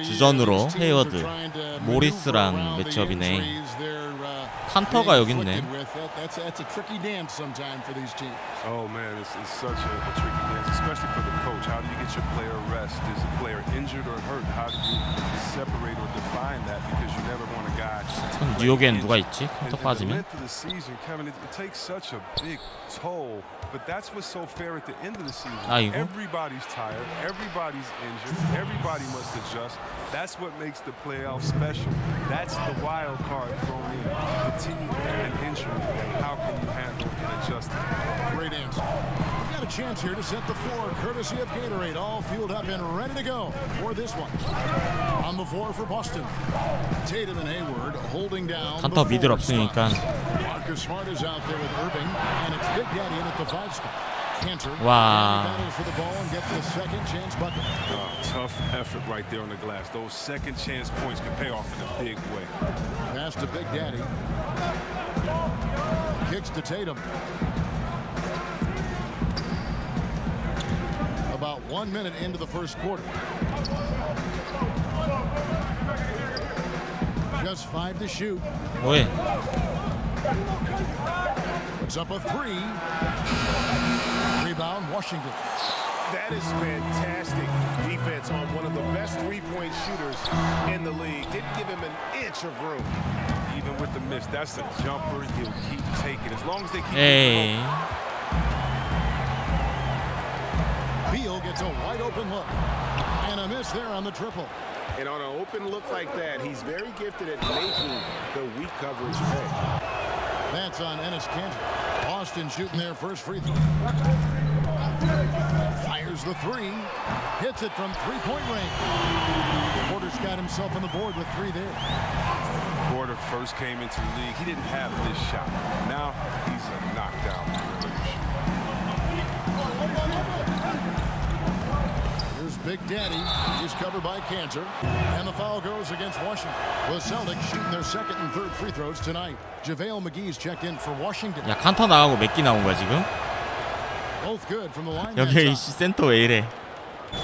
주전으로 헤이워드, 모리스랑 매치업이네. 칸터가 여기 있네. Oh man, it's such a tricky dance, especially for the coach. How do you get your player rest? Is the player injured or hurt? How do you separate or define that? Because you never want a guy. 뉴욕엔 누가 있지? 칸터 빠지면. Kevin, it takes such a big toll, but that's what's so fair at the end of the season. Everybody's tired, everybody's injured, everybody must adjust. That's what makes the playoffs special. That's the wild card thrown in. Fatigue and injury. How can you handle and adjust it? Great answer. We've got a chance here to set the floor, courtesy of Gatorade, all fueled up and ready to go for this one. On the floor for Boston, Tatum and Hayward holding down. 칸터 미들 없으니까. Marcus Smart is out there with Irving, and it's Big Daddy in at the 5 spot. Cantor battles for the ball and gets the second chance bucket. Tough effort right there on the glass. Those second chance points can pay off in a big way. Pass to Big Daddy. Kicks to Tatum. About 1 minute into the first quarter. Just 5 to shoot. 뭐해? Puts up a 3. Rebound, Washington. That is fantastic defense on one of the best three-point shooters in the league. Didn't give him an inch of room. Even with the miss, that's a jumper he'll keep taking as long as they keep. Hey. Beal gets a wide open look, and a miss there on the triple. And on an open look like that, he's very gifted at making the weak coverage pay. That's on Enes Kanter. Boston shooting their first free throw. Fires the 3. Hits it from three-point range. Porter's got himself on the board with 3 there. Porter first came into the league. He didn't have this shot. Now he's a knockdown. Here's Big Daddy. He's covered by Kanter. And the foul goes against Washington. The Celtics shooting their second and third free throws tonight. JaVale McGee's checked in for Washington. 야, 칸터 나가고 몇 개 나온 거야 지금? Both good from the line. 여기 센터 왜 이래?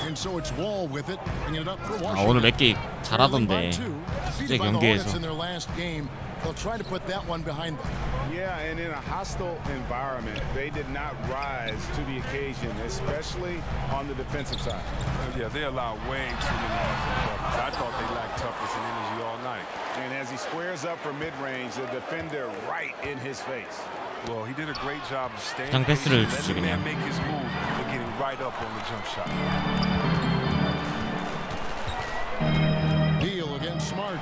And so it's Wall with it, bringing it up for Washington. 오늘 몇 개 잘하던데. 실제 경기에서. They'll try to put that one behind them. Yeah, and in a hostile environment, they did not rise to the occasion, especially on the defensive side. Yeah, they allowed way too many buckets. I thought they lacked toughness and energy all night. And as he squares up for mid-range, the defender right in his face. Well, he did a great job of staying. 그냥 패스를 Let 주지 the man 그냥. make his move and getting right up on the jump shot. Deal against Smart.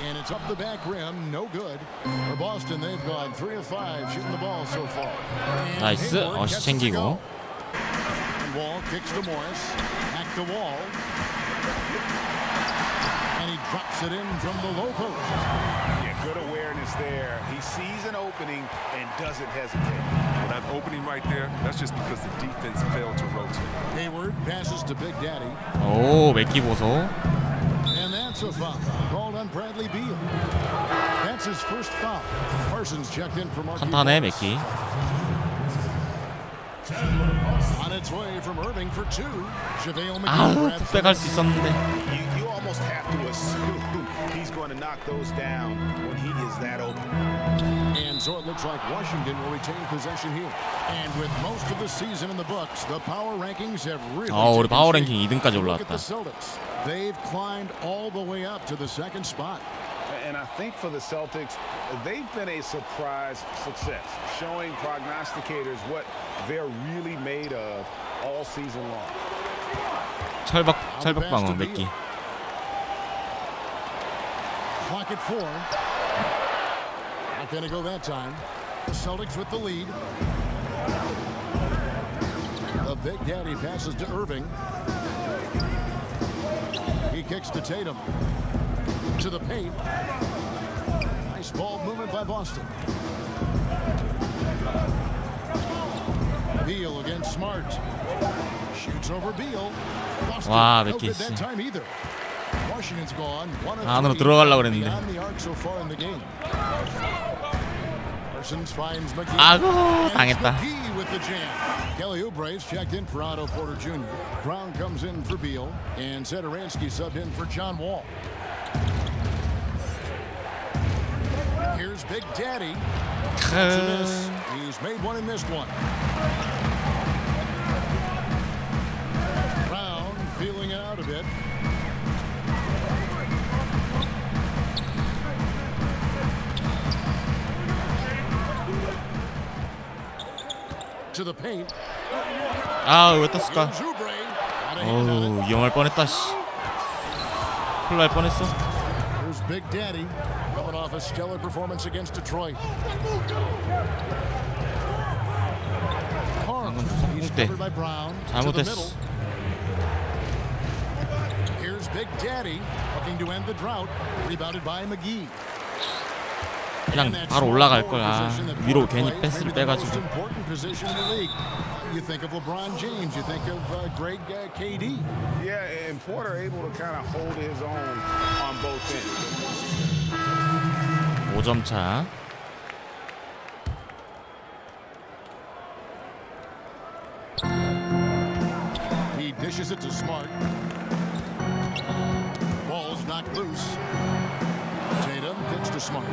And it's up the back rim, no good. For Boston, they've gone 3 of 5 shooting the ball so far. 나이스. 어시 챙기고. Wall kicks to Morris. Back to Wall. And he drops it in from the low post. Yeah, good awareness there. He sees an opening and doesn't hesitate. Well, that opening right there, that's just because the defense failed to rotate. Hayward passes to Big Daddy. 오, 맥기 보소. And that's a foul called on Bradley Beal. That's his first foul. Parsons checked in for Marquis. 탄탄해 맥기. On its way from Irving for 2. JaVale 아우, McGee 빼갈 수 있었는데. You almost have to assume he's going to knock those down when he is that open. And so it looks like Washington will retain possession here. And with most of the season in the books, the power rankings have really 우리 파워 taken 랭킹 shape. 2등까지 Look at 올라왔다. the Celtics. They've climbed all the way up to the second spot. And I think for the Celtics, they've been a surprise success, showing prognosticators what they're really made of all season long. 철벽 방어 맥기. Clock at 4. Not going to go that time. The Celtics with the lead. The Big Daddy passes to Irving. He kicks to Tatum. To the paint. Nice ball movement by Boston. Beal against Smart. Shoots over Beal. Boston 와, no 몇 개 good that 있어. time either. Washington's gone 1 of 3 안으로 들어가려고 그랬는데. beyond the arc so far in the game. Parsons finds McGee. 아고 And it's 당했다. McGee with the jam. Kelly Oubre's checked in for Otto Porter Jr. Brown comes in for Beal, and Zedaransky subbed in for John Wall. Here's Big Daddy. That's a miss. He's made one and missed one. Brown feeling it out a bit. To the paint. 아 왜 떴을까? Here's Oubre. Got a hand on it. 어우 위험할 뻔했다 씨. 큰일 날 뻔했어. Here's Big Daddy coming off a stellar performance against Detroit. Harm. 방금 He's 속공 때 covered by Brown. To the 잘못했어. middle. Here's Big Daddy looking to end the drought. Rebounded by McGee. 그냥 바로 올라갈 걸. 아 위로 괜히 패스를 빼가지고. You think of LeBron James, you think of Greg KD. Yeah, and Porter able to kind of hold his own on both ends. 5점 차. He dishes it to Smart. Ball's knocked loose. Tatum kicks to Smart.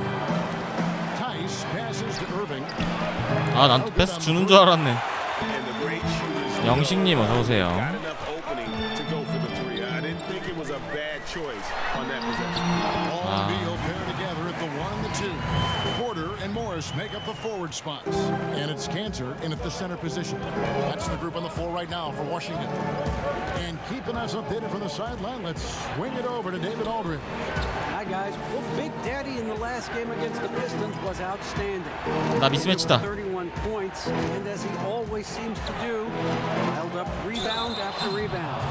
Tice passes to Irving. 아 난 패스 주는 줄 알았네. And the great shooters 영식님 어서 오세요. got enough opening to go for the three. I didn't think it was a bad choice on that possession. Ball and Beal pair together at the 1 and the 2. Porter and Morris make up the forward spots. And it's Cantor in at the center position. That's the group on the floor right now for Washington. And keeping us updated from the sideline, let's swing it over to David Aldridge. Hi guys. Well, Big Daddy in the last game against the Pistons was outstanding. 나 미스매치다. 31 points, and as he always seems to do, held up rebound after rebound.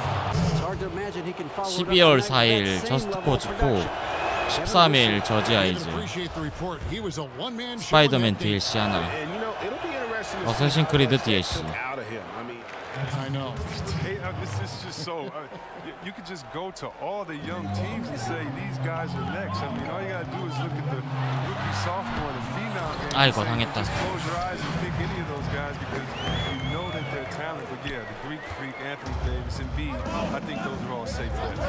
It's hard to imagine he can follow it up 12월 tonight 4일 with that same 저스트 level of 포즈코 production. 13일 저지 아이즈 Appreciate the report. He was a one-man show 스파이더맨 in that game. DLC 하나 And you know, it'll be interesting to 어쌔신 see 크리드 what they DLC. took out of him. I mean, I know. Hey, this is just so. You could just go to all the young teams and say these guys are next. I mean, all you gotta do is look at the rookie, sophomore, the phenom game. 아이고, and say, 당했다. just close your eyes and pick any of those guys because you know that they're talented. But yeah, the Greek freak, Anthony Davis, and B, I think those are all safe bets.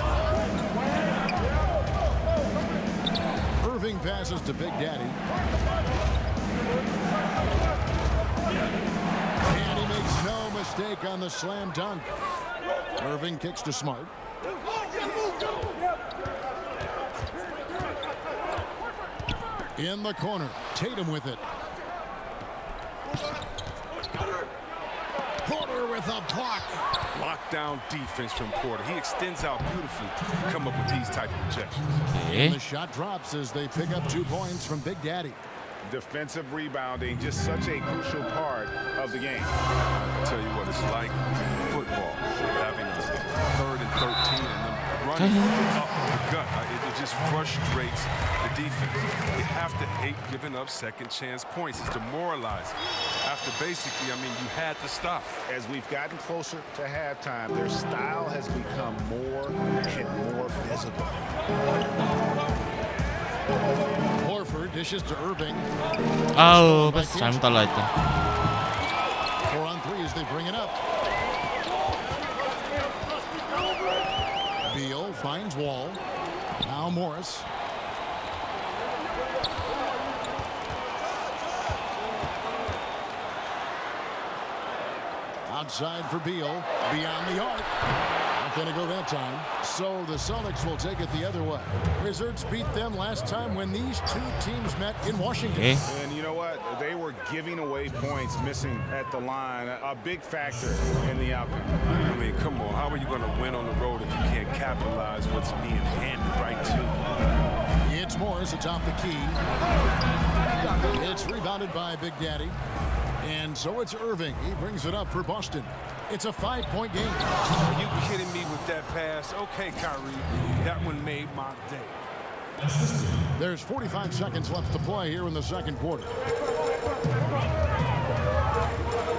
Irving passes to Big Daddy. And he makes no mistake on the slam dunk. Irving kicks to Smart. In the corner, Tatum with it. Porter with a block. Lockdown defense from Porter. He extends out beautifully to come up with these type of rejections. And 오케이. the shot drops as they pick up 2 points from Big Daddy. defensive rebounding, just such a crucial part of the game. I tell you what, it's like football, having a 3rd and 13 and them running up the gut. It just frustrates the defense. You have to hate giving up second chance points. It's demoralizing. After basically, I mean, you had to stop. As we've gotten closer to halftime, their style has become more and more physical. Horford dishes to Irving. 아우 패스 잘못 달라 했다. 4-on-3 as they bring it up. Beal finds Wall. Now Morris. Outside for Beal. Beyond the arc. Not going to go that time. So the Celtics will take it the other way. Wizards beat them last time when these two teams met in Washington. 예. And you know what? They were giving away points, missing at the line. A big factor in the outcome. I mean, come on. How are you going to win on the road if you can't capitalize what's being handed right to you? It's Morris atop the key. It's rebounded by Big Daddy. And so it's Irving. He brings it up for Boston. It's a 5-point game. Are you kidding me with that pass? Okay, Kyrie, that one made my day. There's 45 seconds left to play here in the second quarter.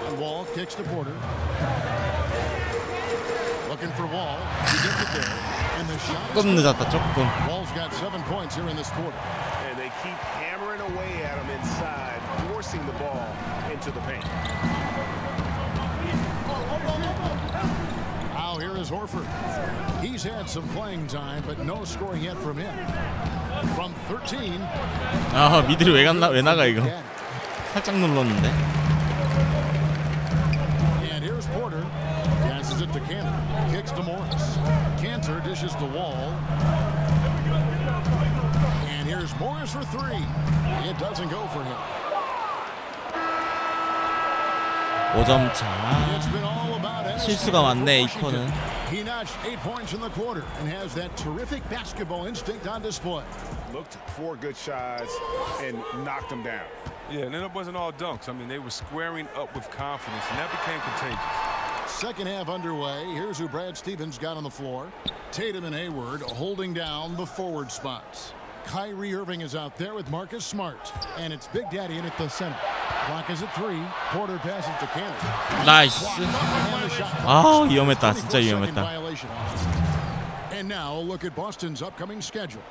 And Wall kicks to Porter. Looking for Wall. He gets it there. And the shot. 조금 늦었다 조금. Wall's got 7 points here in this quarter. And they keep hammering away at him inside, forcing the ball into the paint. Now here is Horford. He's had some playing time, but no scoring yet from him. From 13. 아 미들이 왜 나가 이거? 살짝 눌렀는데. And here's Porter. Passes it to Cantor. Kicks to Morris. Cantor dishes the Wall. And here's Morris for three. It doesn't go for him. 5점 차. It's been all about 실수가 많네 이 쿼는. He notched 8 points in the quarter and has that terrific basketball instinct on display. Looked for good shots and knocked them down. Yeah, and then it wasn't all dunks. I mean, they were squaring up with confidence, and that became contagious. Second half underway. Here's who Brad Stevens got on the floor. Tatum and Hayward holding down the forward spots. Kyrie Irving is out there with Marcus Smart. And it's Big Daddy in at the center. Clock is at 3. Porter passes to Cantor. 나이스. 아 위험했다. 진짜 위험했다. And now a look at Boston's upcoming schedule.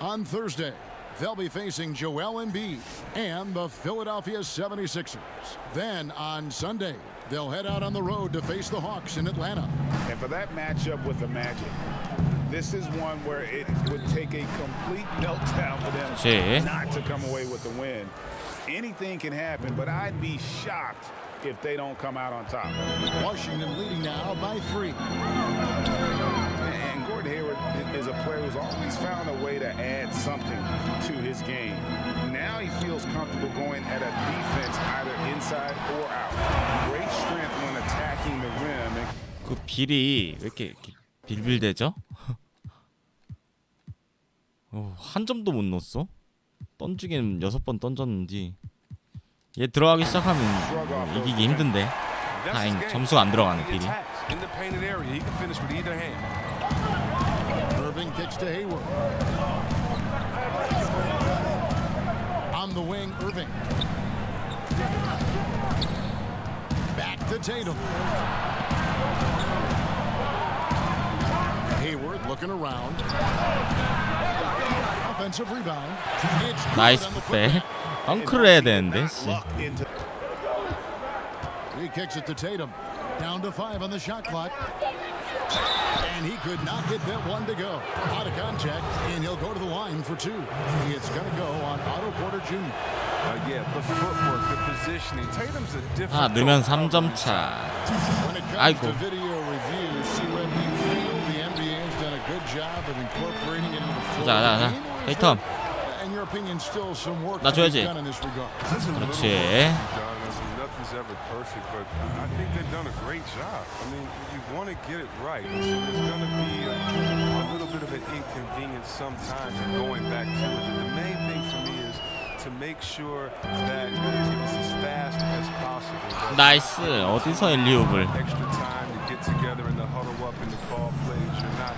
On Thursday, they'll be facing Joel Embiid and the Philadelphia 76ers. Then on Sunday, they'll head out on the road to face the Hawks in Atlanta. And for that matchup with the Magic, this is one where it would take a complete meltdown for them not to come away with the win. Anything can happen, but I'd be shocked if they don't come out on top. Washington leading now by 3. And Gordon Hayward is a player who's always found a way to add something to his game. Now he feels comfortable going at a defense either inside or out. Great strength when attacking the rim. 그 빌이 왜 이렇게 빌빌대죠? 한 점도 못 넣었어? 던지기는 6번 던졌는지. 얘 들어가기 시작하면 이기기 힘든데. 다행 점수가 안 들어가네 빌이. Irving kicks to Hayward. On the wing, Irving. Back to Tatum. Hayward looking around. Offensive rebound. 나이스 백. 덩크를 해야 되는데. He kicks it to Tatum. Down to 5 on the shot clock. And he could not get that one to go. Out of contact, and he'll go to the line for 2. It's going to go on Otto Porter Jr. Yeah, the footwork, the positioning. Tatum's a different. 넣으면 3점 차. When it comes to video reviews, see what you feel the NBA has done a good job of incorporating it into the flow. 자. 데이텀. And your opinion, still some work 나 to be 줘야지. done in this regard. 그렇지. Nothing's ever perfect, but I think they've done a great job. I mean, you want to get it right. There's going to be a little bit of an inconvenience sometimes in going back to it. The main thing for me is to make sure that it is as fast as possible. 나이스. 어디서 엘리옵을? Extra time to get together in the huddle up in the call plays. You're not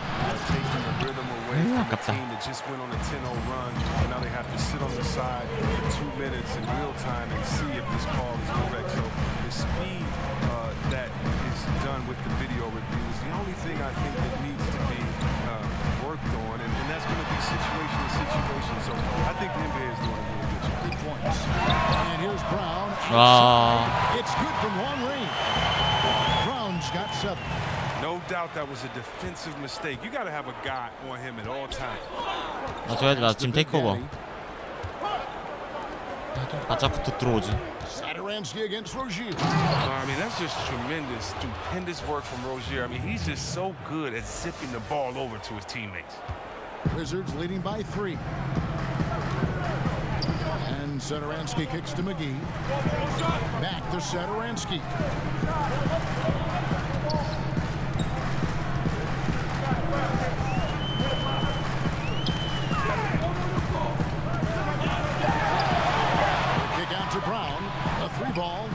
taking the rhythm away from the team that just went on a 10-0 run, and now they have to sit on the side for 2 minutes in real time and see if this call is correct. So the speed that is done with the video review is the only thing I think that needs to be worked on, and that's going to be situation to situation. So I think the NBA is doing a really good job. 3 points. And here's Brown. 와. It's good from long range. Brown's got 7. No doubt that was a defensive mistake. You got to have a guy on him at all times. 나 줘야지. 나 지금 테이크오버. 바짝부터 들어오지. Satoransky against Rozier. I mean, that's just tremendous, stupendous work from Rozier. I mean, he's just so good at zipping the ball over to his teammates. Wizards leading by 3. And Satoransky kicks to McGee. Back to Satoransky. Kick out to Brown. A 3-ball.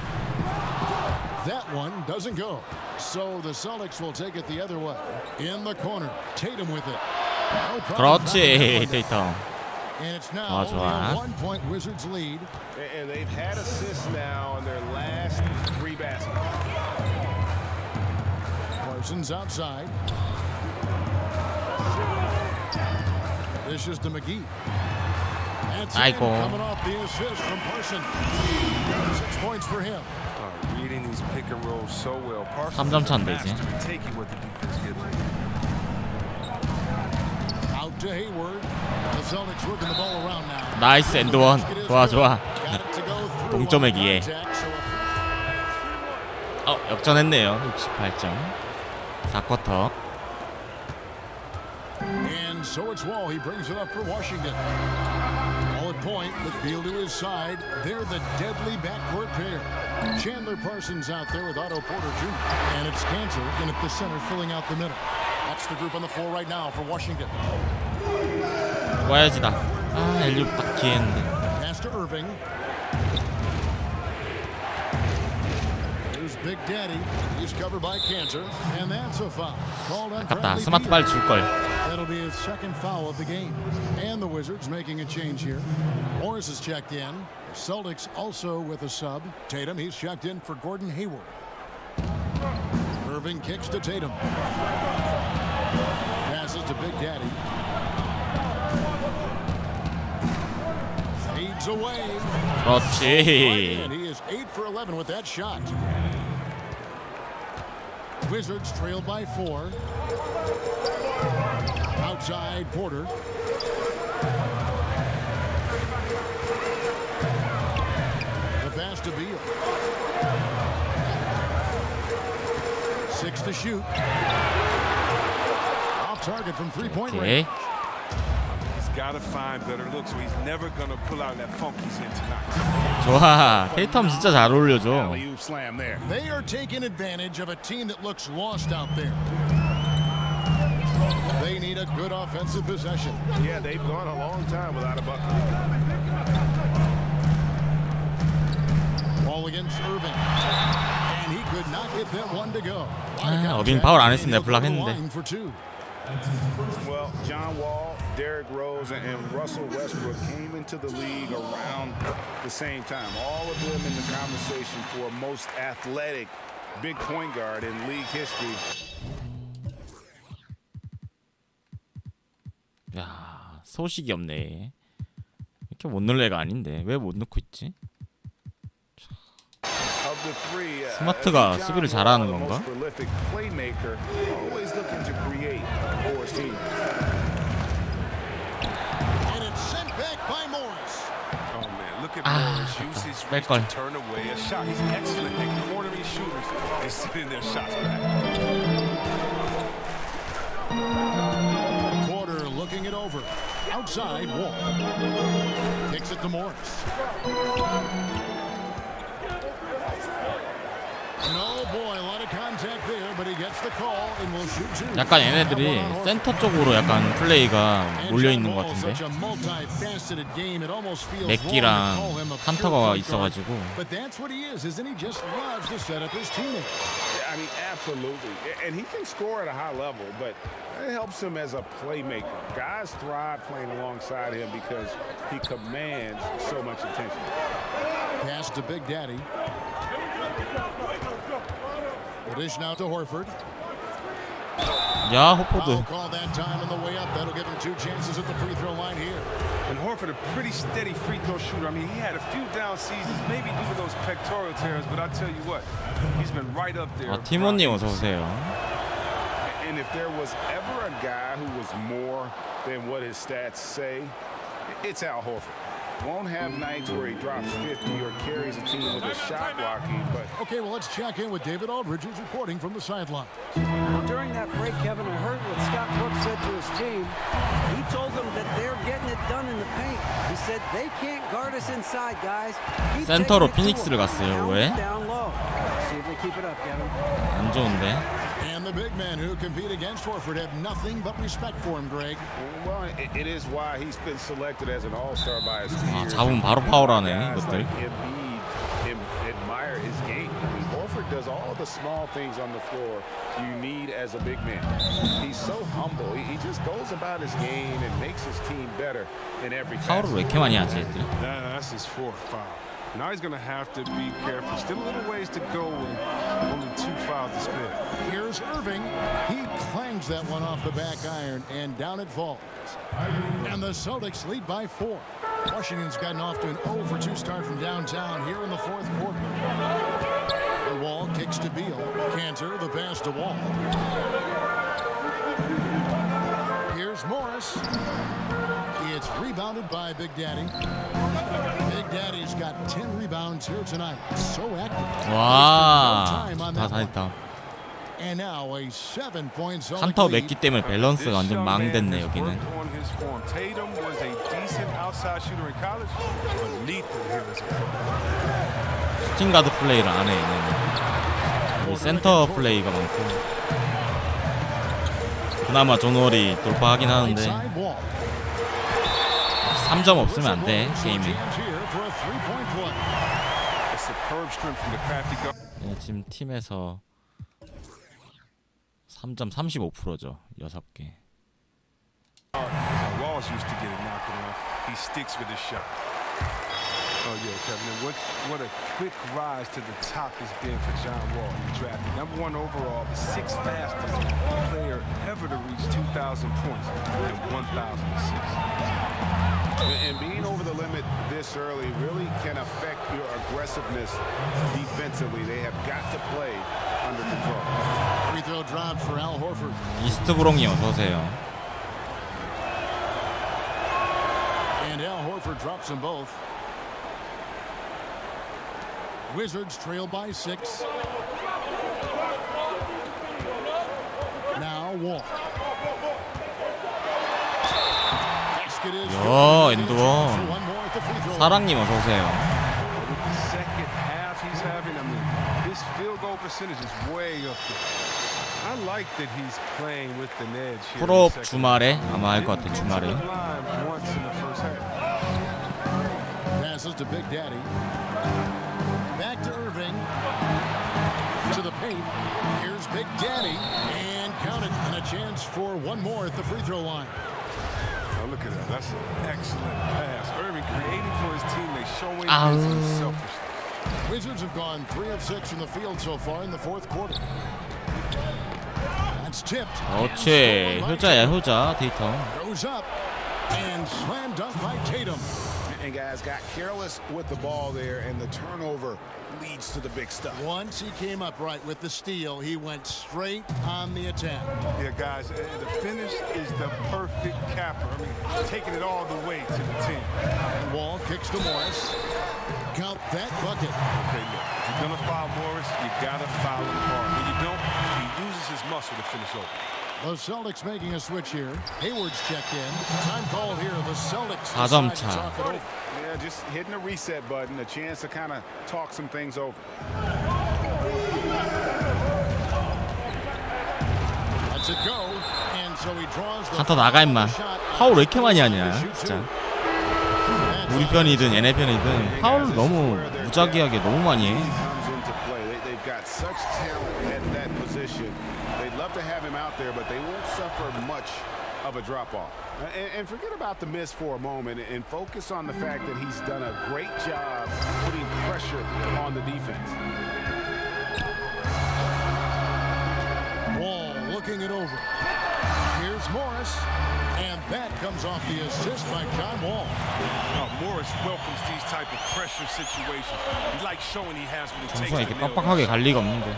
That one doesn't go. So the Celtics will take it the other way. In the corner. Tatum with it. No problem. 그렇지. 데이터. And it's now only a 1-point Wizards lead. And they've had assists now in their last 3 baskets. Parsons outside. This is to McGee. That's 아이고. coming off the assist from Parson. 6 points for him. Reading these pick and rolls so well. 3점 차인데 이제. Taking what the defense gives him. Out to Hayward. The Celtics working the ball around now. 나이스 엔드원. 좋아 좋아. Got it to go through 동점의 on the 기회. contact, so 역전했네요. 68점. 4쿼터. And so it's Wall. He brings it up for Washington. Ball at point with Beal to his side. They're the deadly backcourt pair. Chandler Parsons out there with Otto Porter Jr. And it's Cantor in at the center filling out the middle. That's the group on the floor right now for Washington. 와야지다. 엘리웁 딱 기회했는데. Pass to Irving. Here's Big Daddy. He's covered by Cantor. And that's a foul. Called on 아깝다. Bradley 스마트 발 줄걸. That'll be his second foul of the game. And the Wizards making a change here. Morris is checked in. The Celtics also with a sub. Tatum, he's checked in for Gordon Hayward. Irving kicks to Tatum. Passes to Big Daddy. Fades away. 그렇지. And he is 8 for 11 with that shot. Wizards trail by 4. Outside Porter. The pass to Beal. 6 to shoot. Off target from three-point range. 오케이. He's got to find better looks, so he's never going to pull out that funk he's in tonight. 좋아. 테이텀 진짜 잘 어울려줘. Alley-oop slam there. They are taking advantage of a team that looks lost out there. They need a good offensive possession. Yeah, they've gone a long time without a bucket. Ball against Irving. And he could not get that one to go. 어빈 파울 안 했으면 내가 블락했는데. Well, John Wall, Derrick Rose, and Russell Westbrook came into the league around the same time. All of them in the conversation for most athletic big point guard in league history. 야, 소식이 없네. 이렇게 못 넣을 애가 아닌데 왜 못 넣고 있지? 스마트가 수비를 잘하는 건가? 뺄걸. Porter looking it over. Outside Wall. Kicks it to Morris. No boy, a lot of contact there, but he gets the call and will shoot two. 약간 얘네들이 센터 쪽으로 약간 플레이가 몰려 있는 것 같은데. 맥기랑 칸터가 있어가지고. But that's what he is, isn't he? Just loves to set up his teammates. I mean, absolutely. And he can score at a high level, but it helps him as a playmaker. Guys thrive playing alongside him because he commands so much attention. Pass to Big Daddy. The dish now to Horford. 야, 호포드. Call that time on the way up. That'll give him 2 chances at the free throw line here. And Horford, a pretty steady free throw shooter. I mean, he had a few down seasons, maybe due to those pectoral tears, but I tell you what, he's been right up there. 티모님 어서 오세요. And if there was ever a guy who was more than what his stats say, it's Al Horford. Won't have nights where he drops 50 or carries a team with a shot blocking, but... Okay, well, let's check in with David Aldridge, who's reporting from the sideline. Well, during that break, Kevin, I heard what Scott Brooks said to his team. He told them that they're getting it done in the paint. He said, they can't guard us inside, guys. 센터로 피닉스를 갔어요. 왜? Down low. See if they keep it up, Kevin. 안 좋은데. And the big men who compete against Horford have nothing but respect for him, Greg. Well, it is why he's been selected as an all-star by his 아, peers. 잡으면 바로 파울하네, 이것들. Admire his game. I mean, Horford does all the small things on the floor you need as a big man. He's so humble. He just goes about his game and makes his team better in every 파울을 왜 이렇게 많이 하지, 애들이? That's his 4th foul. Now he's going to have to be careful. Still a little ways to go and only 2 fouls to spare. Here's Irving. He clangs that one off the back iron, and down it falls. And the Celtics lead by 4. Washington's gotten off to an 0-for-2 start from downtown here in the fourth quarter. And Wall kicks to Beal. Cantor, the pass to Wall. Here's Morris. It's rebounded by Big Daddy. Big Daddy's got 10 rebounds here tonight. So active. 와, 다 잘했다. And now a 7-point 한터 맺기 때문에 밸런스가 완전 망됐네 여기는. Tatum was a decent outside shooter in college, but lethal here as a pro. 슈팅 가드 플레이를 안 해 얘는. 센터 플레이가 많고. 그나마 존월이 돌파하긴 하는데 3점 없으면 안 돼 게임이. 네, 지금 팀에서 3점 35%죠. 6개. Walls used to get it knocked around. He sticks with his shot. Oh yeah, Kevin. What a quick rise to the top has been for John Wall. He drafted #1 overall, the 6th fastest player ever to reach 2,000 points and 1,000 assists. And being over the limit this early really can affect your aggressiveness defensively. They have got to play under control. Free throw drop for Al Horford. 이스트브롱이 어서 오세요. And Al Horford drops them both. Wizards trail by 6. Now Wall. Basket is 야, 엔드원. 사랑님 어서 오세요. With the second half he's having, I mean, his field goal percentage is way up there. I like that he's playing with an edge here. 풀업 주말에 아마 할 것 같아 주말에. Once in the first half. Passes to Big Daddy. Back to Irving. To the paint. Here's Big Daddy. And counted. And a chance for one more at the free throw line. Oh, look at that. That's an excellent pass. Irving creating for his teammates, showing his unselfishness. Wizards have gone 3 of 6 from the field so far in the fourth quarter. That's tipped. 그렇지. 효자야 효자 데이터. Goes up. And slam dunk by Tatum. And guys got careless with the ball there, and the turnover leads to the big stuff. Once he came up right with the steal, he went straight on the attack. Yeah, guys, the finish is the perfect capper. I mean, taking it all the way to the team. And Wall kicks to Morris. Count that bucket. Okay, look, if you're gonna foul Morris, you gotta foul him hard. When you don't, he uses his muscle to finish over. The Celtics making a switch here. Hayward's checked in. Time called here. The Celtics 4점 decide to 차. talk it over. Yeah, just hitting the reset button, a chance to kind of talk some things over. Lets it go. And so he draws the 한터 나가 임마. 파울 왜 이렇게 많이 하냐 진짜. 우리 편이든 얘네 편이든 파울 너무 무작위하게 너무 많이 해. They've got such talent at that position. They'd love to have him out there, but they won't suffer much of a drop-off. And forget about the miss for a moment and focus on the fact that he's done a great job putting pressure on the defense. Wall looking it over. Here's Morris. And that comes off the assist by John Wall. Morris welcomes these type of pressure situations. He likes showing he has what it takes 정수가 to 이렇게 nail 빡빡하게 갈 리가 없는데.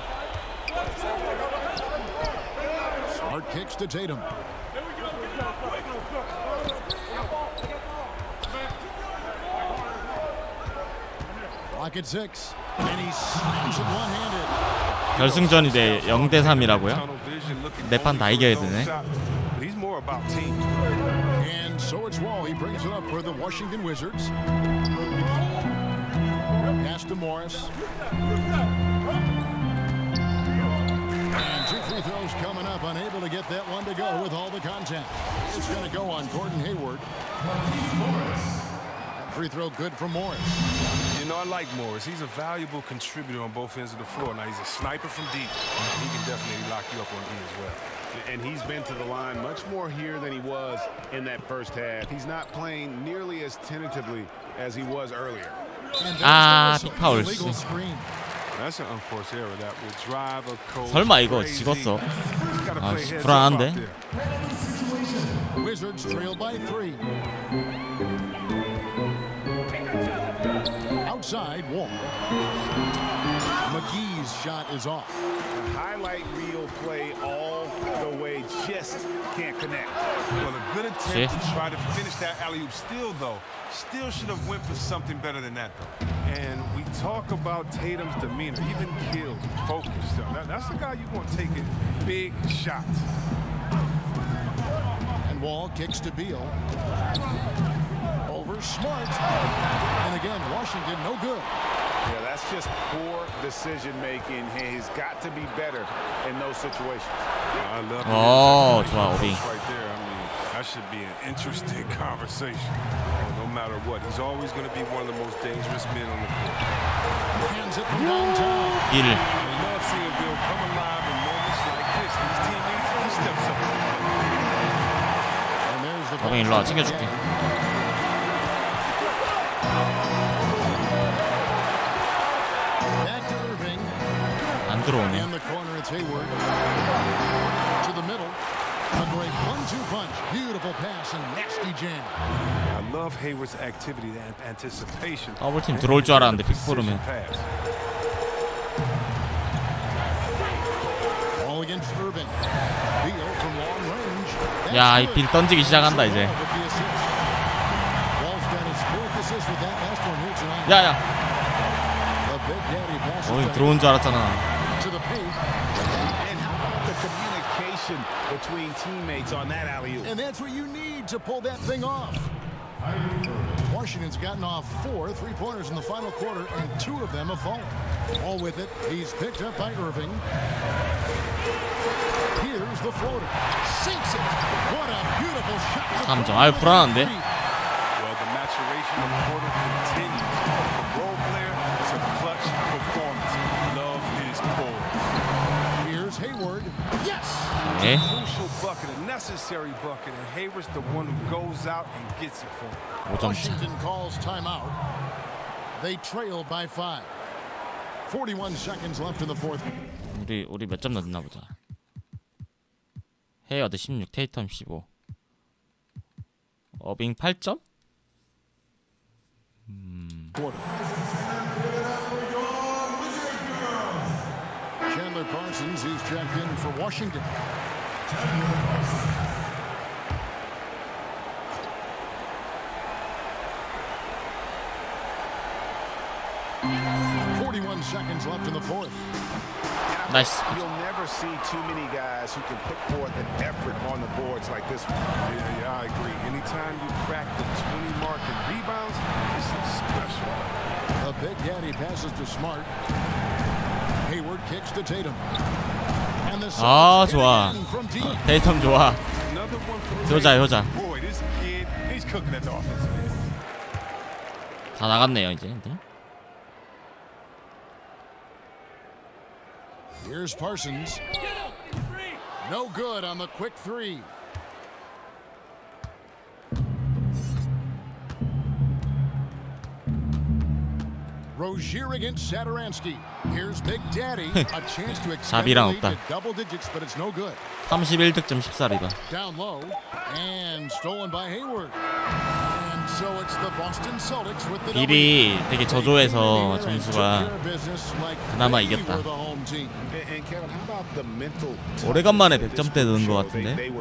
Smart kicks to Tatum. Lock at 6. And he slams it one-handed. 결승전인데 0대3이라고요? 내 판 다 이겨야 되네. He's more about team. And so it's Wall. He brings it up for the Washington Wizards. Pass to Morris. And 2 free throws coming up. Unable to get that one to go with all the contact. It's going to go on Gordon Hayward. That free throw good for Morris. You know, I like Morris. He's a valuable contributor on both ends of the floor. Now, he's a sniper from deep. He can definitely lock you up on D as well. And he's been to the line much more here than he was in that first half. He's not playing nearly as tentatively as he was earlier. 아, 빅파울. That's an unforced error that will drive a coach 설마 이거 crazy. 찍었어? 아, Play heads 불안한데? up out there. Wizards trail by 3. inside Wall. McGee's shot is off. Highlight reel play all the way, just can't connect. Well, a good attempt to try to finish that alley-oop steal, though. Still should have went for something better than that, though. And we talk about Tatum's demeanor, even killed, focused. That's the guy you want to take it big shots. And Wall kicks to Beal. Over Smart. And again, Washington no good. Yeah, that's just poor decision making. He's got to be better in those situations. I love 오, 좋아, 오빙. right there. I mean, that should be an interesting conversation. No matter what, he's always going to be one of the most dangerous men on the court. Hands it from downtown. 길. I love seeing Bill come alive in moments like this. His teammates, he steps up. And there's the 오빙 일로 와, 챙겨줄게. back to Irving. 안 들어오네. In the corner, it's Hayward. To the middle. A great 1-2 punch. Beautiful pass and nasty jam. I love Hayward's activity and anticipation. 더블팀 들어올 줄 알았는데 픽포르면. All against Irving. Beal from long range. 야, 이 빌 던지기 시작한다 이제. Wall's got his fourth assist with that last one here tonight. 야야. The Big Daddy passes 어이 back 들어온 줄 알았잖아. to the paint. And how about the communication between teammates on that alley-oop? And that's what you need to pull that thing off. Washington's gotten off 4 3-pointers in the final quarter, and 2 of them have fallen. All with it, he's picked up by Irving. Here's the floater. Sinks it. What a beautiful shot. 3점. 아유 불안한데. Well, the maturation of Porter continues. From role player to clutch performance. Love his pull. Here's Hayward. Yes. 네. Crucial bucket, a necessary bucket, and Hayward's the one who goes out and gets it for him. 5점 차. Washington calls timeout. They trail by 5. 41 seconds left in the fourth. 우리 몇 점 넣었나 보자. 헤이어드 16, 테이텀 15. 어빙 8점? Quarter. Chandler Parsons, he's checked in for Washington. Seconds left in the fourth. Nice. You'll never see too many guys who can put forth an effort on the boards like this one. Yeah, I agree. Anytime you crack the 20 mark in rebounds, this is special. The Big Daddy passes to Smart. Hayward kicks to Tatum. And the 아 좋아. 데이텀 좋아. 효자. Boy, this kid, he's cooking at the offensive end. 다 나갔네요 이제. Here's Parsons. No good on the quick 3. Rozier against Satoransky. Here's Big Daddy. A chance to extend the lead to double digits, but it's no good. 31득점 14리바. Down low and stolen by Hayward. And so it's the Boston Celtics with the 빌이 되게 저조해서 점수가 그나마 이겼다. 오래간만에 100점대 넣은 것 같은데.